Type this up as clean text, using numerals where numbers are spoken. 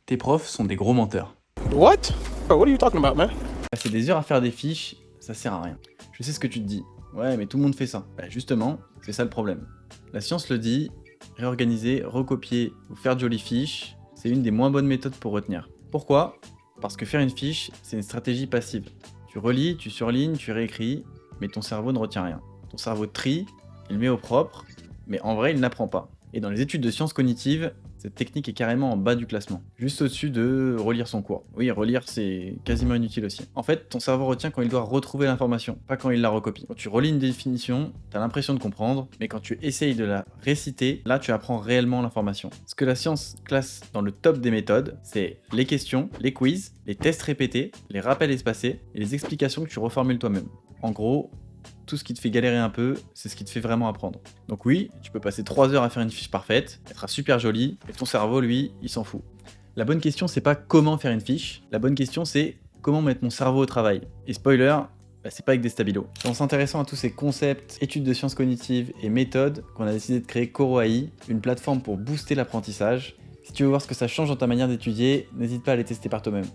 Tes profs sont des gros menteurs. What? Bro, what are you talking about, man? Passer des heures à faire des fiches, ça sert à rien. Je sais ce que tu te dis. Ouais, mais tout le monde fait ça. Bah justement, c'est ça le problème. La science le dit, réorganiser, recopier ou faire de jolies fiches, c'est une des moins bonnes méthodes pour retenir. Pourquoi? Parce que faire une fiche, c'est une stratégie passive. Tu relis, tu surlignes, tu réécris, mais ton cerveau ne retient rien. Ton cerveau trie, il met au propre, mais en vrai, il n'apprend pas. Et dans les études de sciences cognitives, cette technique est carrément en bas du classement, juste au-dessus de relire son cours. Oui, relire, c'est quasiment inutile aussi. En fait, ton cerveau retient quand il doit retrouver l'information, pas quand il la recopie. Quand tu relis une définition, t'as l'impression de comprendre, mais quand tu essayes de la réciter, là, tu apprends réellement l'information. Ce que la science classe dans le top des méthodes, c'est les questions, les quiz, les tests répétés, les rappels espacés et les explications que tu reformules toi-même. En gros, tout ce qui te fait galérer un peu, c'est ce qui te fait vraiment apprendre. Donc oui, tu peux passer 3 heures à faire une fiche parfaite, elle sera super jolie, et ton cerveau, lui, il s'en fout. La bonne question, c'est pas comment faire une fiche, la bonne question, c'est comment mettre mon cerveau au travail. Et spoiler, c'est pas avec des stabilos. C'est en s'intéressant à tous ces concepts, études de sciences cognitives et méthodes qu'on a décidé de créer Coro AI, une plateforme pour booster l'apprentissage. Si tu veux voir ce que ça change dans ta manière d'étudier, n'hésite pas à les tester par toi-même.